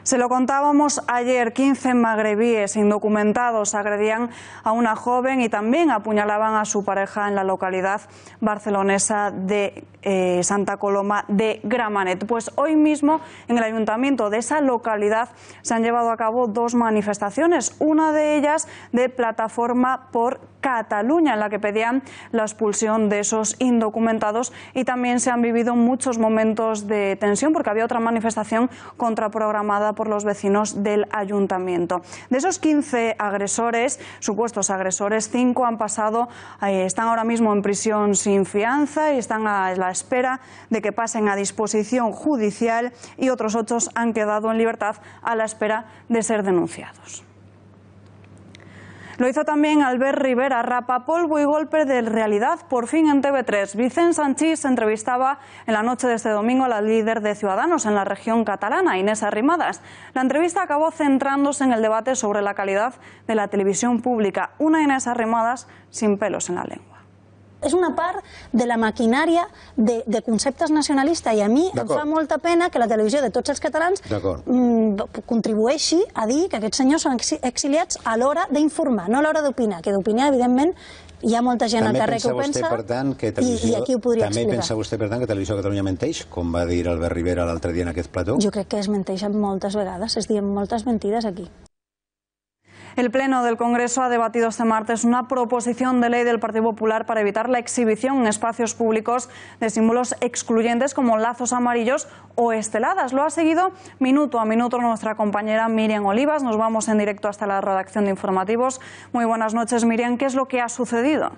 Se lo contábamos ayer, 15 magrebíes indocumentados agredían a una joven y también apuñalaban a su pareja en la localidad barcelonesa de Santa Coloma de Gramenet. Pues hoy mismo en el ayuntamiento de esa localidad se han llevado a cabo 2 manifestaciones, una de ellas de Plataforma por Cataluña, en la que pedían la expulsión de esos indocumentados, y también se han vivido muchos momentos de tensión porque había otra manifestación contraprogramada por los vecinos del ayuntamiento. De esos 15 agresores, supuestos agresores, 5 han pasado, están ahora mismo en prisión sin fianza y están a la espera de que pasen a disposición judicial, y otros 8 han quedado en libertad a la espera de ser denunciados. Lo hizo también Albert Rivera, rapapolvo y golpe de realidad, por fin en TV3. Vicent Sanchís entrevistaba en la noche de este domingo a la líder de Ciudadanos en la región catalana, Inés Arrimadas. La entrevista acabó centrándose en el debate sobre la calidad de la televisión pública. Una Inés Arrimadas sin pelos en la lengua. És una part de la maquinària de conceptes nacionalistes, i a mi em fa molta pena que la televisió de tots els catalans contribueixi a dir que aquests senyors són exiliats a l'hora d'informar, no a l'hora d'opinar, que d'opinar, evidentment, hi ha molta gent al carrer que ho pensa i aquí ho podria explicar. També pensa vostè, per tant, que Televisió de Catalunya menteix, com va dir Albert Rivera l'altre dia en aquest plató? Jo crec que es menteix moltes vegades, es diuen moltes mentides aquí. El Pleno del Congreso ha debatido este martes una proposición de ley del Partido Popular para evitar la exhibición en espacios públicos de símbolos excluyentes como lazos amarillos o esteladas. Lo ha seguido minuto a minuto nuestra compañera Miriam Olivas. Nos vamos en directo hasta la redacción de informativos. Muy buenas noches, Miriam. ¿Qué es lo que ha sucedido?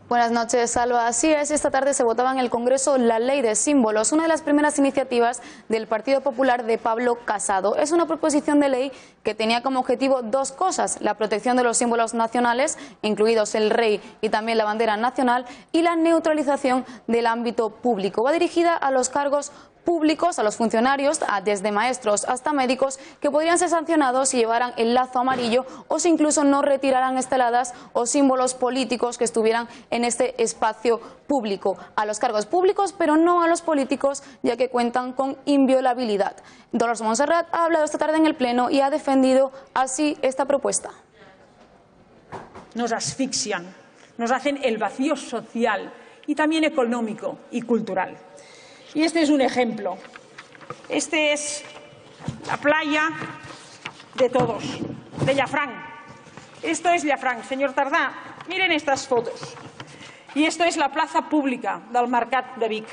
Buenas noches, Salva. Así es, esta tarde se votaba en el Congreso la Ley de Símbolos, una de las primeras iniciativas del Partido Popular de Pablo Casado. Es una proposición de ley que tenía como objetivo 2 cosas: la protección de los símbolos nacionales, incluidos el rey y también la bandera nacional, y la neutralización del ámbito público. Va dirigida a los cargos públicos a los funcionarios, desde maestros hasta médicos, que podrían ser sancionados si llevaran el lazo amarillo o si incluso no retiraran esteladas o símbolos políticos que estuvieran en este espacio público. A los cargos públicos, pero no a los políticos, ya que cuentan con inviolabilidad. Dolors Montserrat ha hablado esta tarde en el Pleno y ha defendido así esta propuesta. Nos asfixian, nos hacen el vacío social y también económico y cultural. Y este es un ejemplo. Este es la playa de todos, de Llafranc. Esto es Llafranc, señor Tardà. Miren estas fotos. Y esto es la plaza pública del Mercat de Vic.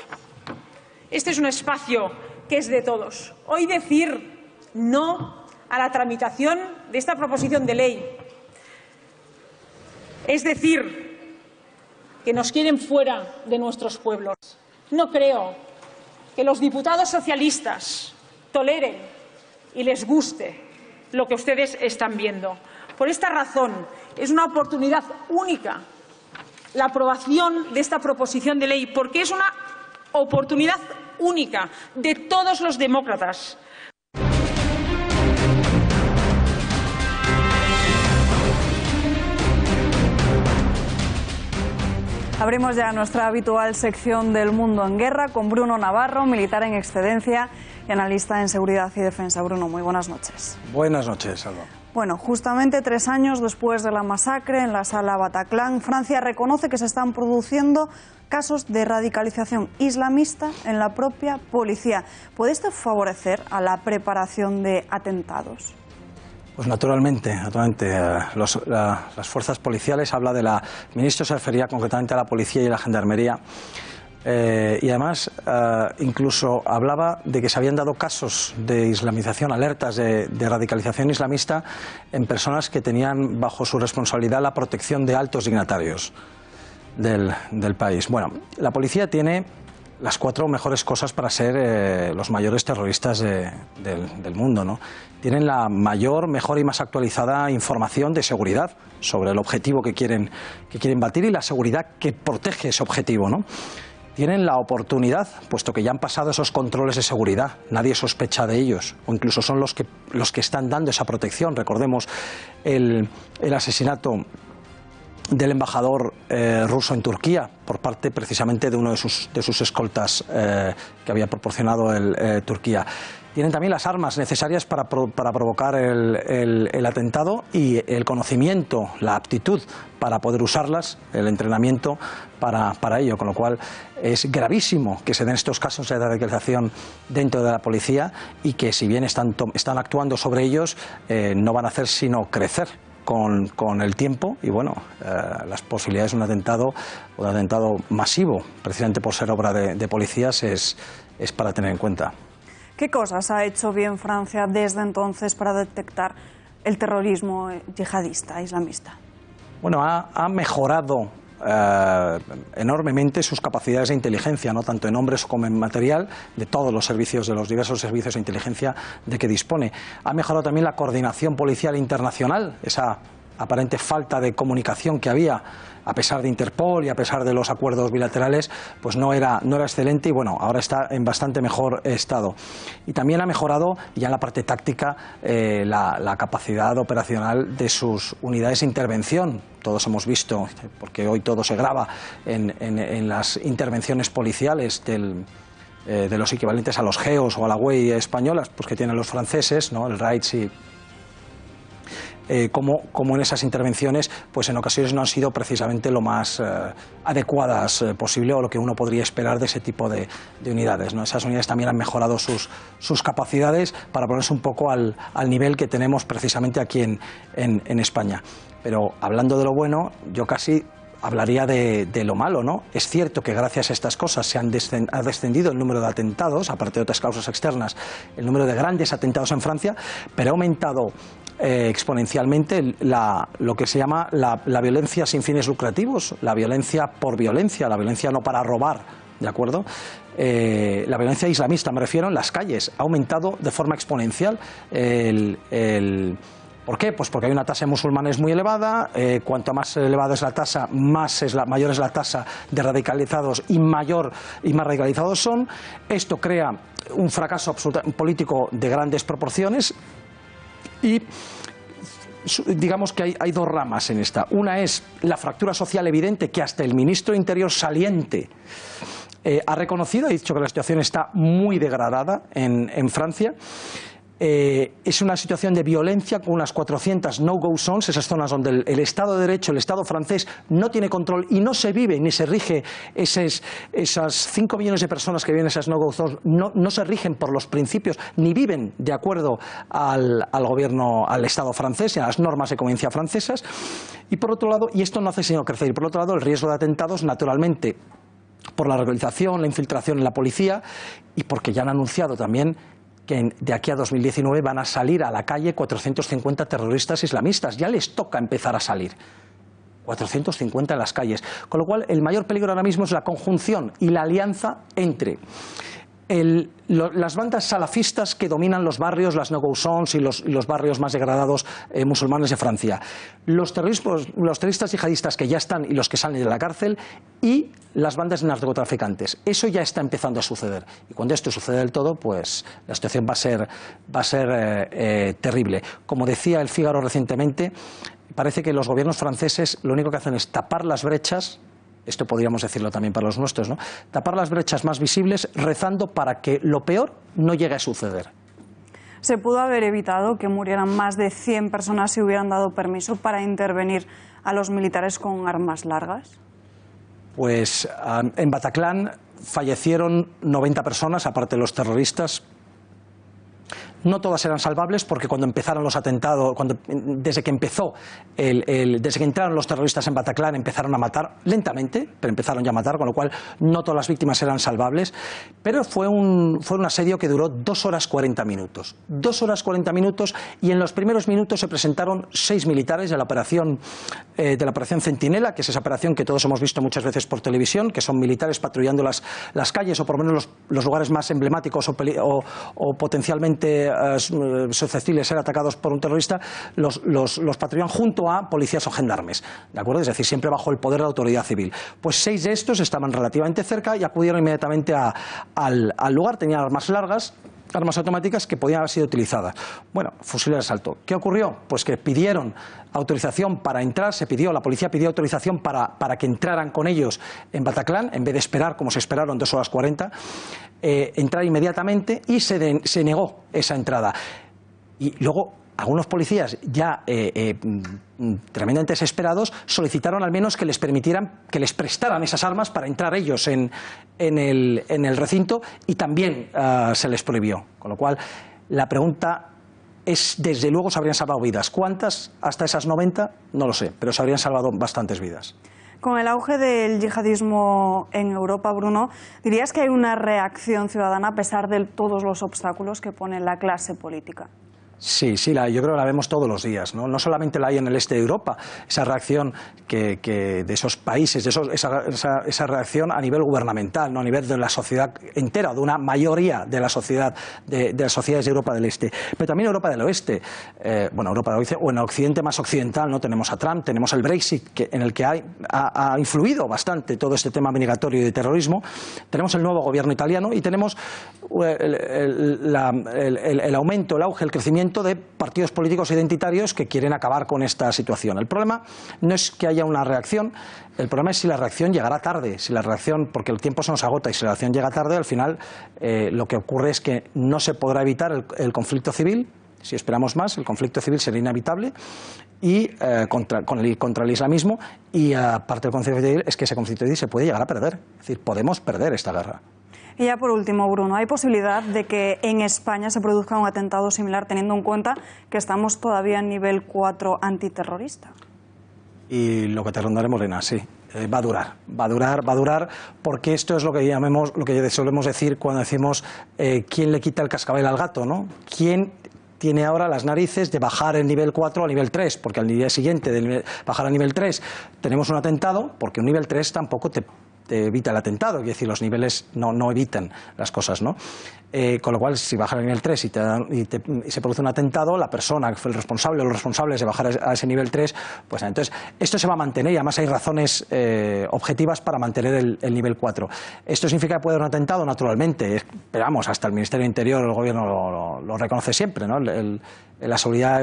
Este es un espacio que es de todos. Hoy decir no a la tramitación de esta proposición de ley es decir que nos quieren fuera de nuestros pueblos. No creo que los diputados socialistas toleren y les guste lo que ustedes están viendo. Por esta razón, es una oportunidad única la aprobación de esta proposición de ley, porque es una oportunidad única de todos los demócratas. Abrimos ya nuestra habitual sección del Mundo en Guerra con Bruno Navarro, militar en excedencia y analista en seguridad y defensa. Bruno, muy buenas noches. Buenas noches, Alba. Bueno, justamente 3 años después de la masacre en la sala Bataclan, Francia reconoce que se están produciendo casos de radicalización islamista en la propia policía. ¿Puede esto favorecer a la preparación de atentados? Pues naturalmente, las fuerzas policiales, el ministro se refería concretamente a la policía y a la gendarmería, y además incluso hablaba de que se habían dado casos de islamización, alertas de radicalización islamista en personas que tenían bajo su responsabilidad la protección de altos dignatarios del país. Bueno, la policía tiene las 4 mejores cosas para ser los mayores terroristas del mundo, ¿no? Tienen la mayor, mejor y más actualizada información de seguridad sobre el objetivo que quieren batir y la seguridad que protege ese objetivo, ¿no? Tienen la oportunidad, puesto que ya han pasado esos controles de seguridad, nadie sospecha de ellos, o incluso son los que están dando esa protección. Recordemos el asesinato del embajador ruso en Turquía por parte precisamente de uno de sus escoltas que había proporcionado Turquía. Tienen también las armas necesarias para provocar el atentado y el conocimiento, la aptitud para poder usarlas, el entrenamiento para ello, con lo cual es gravísimo que se den estos casos de radicalización dentro de la policía y que si bien están actuando sobre ellos no van a hacer sino crecer con el tiempo y bueno, las posibilidades de un atentado masivo, precisamente por ser obra de policías, es para tener en cuenta. ¿Qué cosas ha hecho bien Francia desde entonces para detectar el terrorismo yihadista, islamista? Bueno, ha mejorado enormemente sus capacidades de inteligencia, no tanto en hombres como en material, de todos los servicios, de los diversos servicios de inteligencia de que dispone. Ha mejorado también la coordinación policial internacional, esa aparente falta de comunicación que había, a pesar de Interpol y a pesar de los acuerdos bilaterales, pues no era excelente y bueno, ahora está en bastante mejor estado. Y también ha mejorado ya en la parte táctica la capacidad operacional de sus unidades de intervención. Todos hemos visto, porque hoy todo se graba en las intervenciones policiales de los equivalentes a los GEOs o a la WEI españolas, pues que tienen los franceses, ¿no? El RAIDS y como en esas intervenciones pues en ocasiones no han sido precisamente lo más adecuadas posible o lo que uno podría esperar de ese tipo de unidades, ¿no? Esas unidades también han mejorado sus capacidades para ponerse un poco al nivel que tenemos precisamente aquí en España. Pero hablando de lo bueno, yo casi hablaría de lo malo, ¿no? Es cierto que gracias a estas cosas ha descendido el número de atentados, aparte de otras causas externas, el número de grandes atentados en Francia, pero ha aumentado exponencialmente lo que se llama la violencia sin fines lucrativos, la violencia por violencia, la violencia no para robar, ¿de acuerdo? La violencia islamista, me refiero, en las calles, ha aumentado de forma exponencial ¿Por qué? Pues porque hay una tasa de musulmanes muy elevada, cuanto más elevada es la tasa, mayor es la tasa de radicalizados y más radicalizados son. Esto crea un fracaso político de grandes proporciones y digamos que hay dos ramas en esta. Una es la fractura social evidente que hasta el ministro de Interior saliente ha reconocido, ha dicho que la situación está muy degradada en Francia. Es una situación de violencia con unas 400 no-go zones, esas zonas donde el Estado de Derecho, el Estado francés no tiene control y no se vive ni se rige, esas 5 millones de personas que viven en esas no-go zones no se rigen por los principios ni viven de acuerdo al gobierno, al Estado francés y a las normas de convivencia francesas. Y por otro lado, y esto no hace sino crecer, y por otro lado el riesgo de atentados naturalmente por la radicalización, la infiltración en la policía y porque ya han anunciado también que de aquí a 2019 van a salir a la calle 450 terroristas islamistas. Ya les toca empezar a salir. 450 en las calles. Con lo cual, el mayor peligro ahora mismo es la conjunción y la alianza entre las bandas salafistas que dominan los barrios, las no-go zones y los barrios más degradados musulmanes de Francia, los terroristas yihadistas que ya están y los que salen de la cárcel y las bandas de narcotraficantes. Eso ya está empezando a suceder y cuando esto sucede del todo, pues la situación va a ser terrible. Como decía El Fígaro recientemente, parece que los gobiernos franceses lo único que hacen es tapar las brechas. Esto podríamos decirlo también para los nuestros, ¿no? Tapar las brechas más visibles rezando para que lo peor no llegue a suceder. ¿Se pudo haber evitado que murieran más de 100 personas si hubieran dado permiso para intervenir a los militares con armas largas? Pues en Bataclan fallecieron 90 personas, aparte de los terroristas. No todas eran salvables porque cuando empezaron los atentados, desde que entraron los terroristas en Bataclan empezaron a matar lentamente, pero empezaron ya a matar, con lo cual no todas las víctimas eran salvables. Pero fue un asedio que duró 2 horas 40 minutos. 2 horas 40 minutos y en los primeros minutos se presentaron 6 militares de la operación Centinela, que es esa operación que todos hemos visto muchas veces por televisión, que son militares patrullando las calles o por lo menos los lugares más emblemáticos o potencialmente susceptibles de ser atacados por un terrorista, los patrullan junto a policías o gendarmes, ¿de acuerdo? Es decir, siempre bajo el poder de la autoridad civil. Pues 6 de estos estaban relativamente cerca y acudieron inmediatamente al lugar. Tenían armas largas, armas automáticas que podían haber sido utilizadas. Bueno, fusiles de asalto. ¿Qué ocurrió? Pues que pidieron autorización para entrar, la policía pidió autorización para que entraran con ellos en Bataclan, en vez de esperar, como se esperaron 2 horas 40, entrar inmediatamente y se negó esa entrada. Y luego algunos policías ya tremendamente desesperados solicitaron al menos que les permitieran, que les prestaran esas armas para entrar ellos en el recinto y también se les prohibió. Con lo cual, la pregunta es, desde luego se habrían salvado vidas. ¿Cuántas? Hasta esas 90, no lo sé, pero se habrían salvado bastantes vidas. Con el auge del yihadismo en Europa, Bruno, ¿dirías que hay una reacción ciudadana a pesar de todos los obstáculos que pone la clase política? Sí, yo creo que la vemos todos los días, ¿no? No solamente la hay en el este de Europa, esa reacción que de esos países, esa reacción a nivel gubernamental, no a nivel de la sociedad entera, de una mayoría de la sociedad, de las sociedades de Europa del Este, pero también Europa del Oeste. Europa del Oeste, o en el occidente más occidental, ¿no? Tenemos a Trump, tenemos el Brexit, en el que ha influido bastante todo este tema migratorio y de terrorismo, tenemos el nuevo gobierno italiano y tenemos el aumento, el auge, el crecimiento de partidos políticos identitarios que quieren acabar con esta situación. El problema no es que haya una reacción, el problema es si la reacción llegará tarde, porque el tiempo se nos agota y si la reacción llega tarde, al final lo que ocurre es que no se podrá evitar el conflicto civil. Si esperamos más, el conflicto civil será inevitable y contra el islamismo, y aparte del conflicto civil es que ese conflicto civil se puede llegar a perder, es decir, podemos perder esta guerra. Y ya por último, Bruno, ¿hay posibilidad de que en España se produzca un atentado similar teniendo en cuenta que estamos todavía en nivel 4 antiterrorista? Y lo que te rondaré, Morena, sí. Va a durar, porque esto es lo que solemos decir cuando decimos ¿quién le quita el cascabel al gato, ¿no? ¿Quién tiene ahora las narices de bajar el nivel 4 a nivel 3? Porque al día siguiente de bajar a nivel 3 tenemos un atentado, porque un nivel 3 tampoco te evita el atentado, es decir, los niveles no evitan las cosas, ¿no? Con lo cual, si baja el nivel 3 y se produce un atentado, la persona que fue el responsable o los responsables de bajar a ese nivel 3, pues entonces esto se va a mantener y además hay razones objetivas para mantener el nivel 4. ¿Esto significa que puede haber un atentado? Naturalmente, pero vamos, hasta el Ministerio del Interior, el Gobierno lo reconoce siempre, ¿no? La seguridad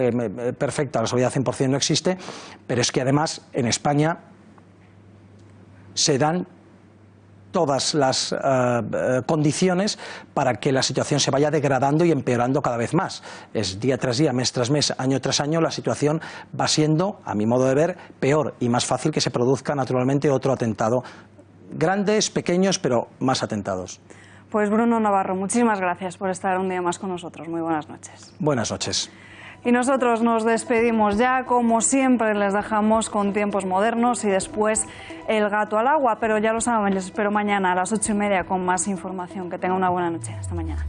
perfecta, la seguridad 100% no existe, pero es que además en España se dan todas las condiciones para que la situación se vaya degradando y empeorando cada vez más. Es día tras día, mes tras mes, año tras año, la situación va siendo, a mi modo de ver, peor y más fácil que se produzca naturalmente otro atentado. Grandes, pequeños, pero más atentados. Pues Bruno Navarro, muchísimas gracias por estar un día más con nosotros. Muy buenas noches. Buenas noches. Y nosotros nos despedimos ya, como siempre les dejamos con Tiempos Modernos y después El gato al agua, pero ya lo saben, les espero mañana a las 8:30 con más información. Que tengan una buena noche. Hasta mañana.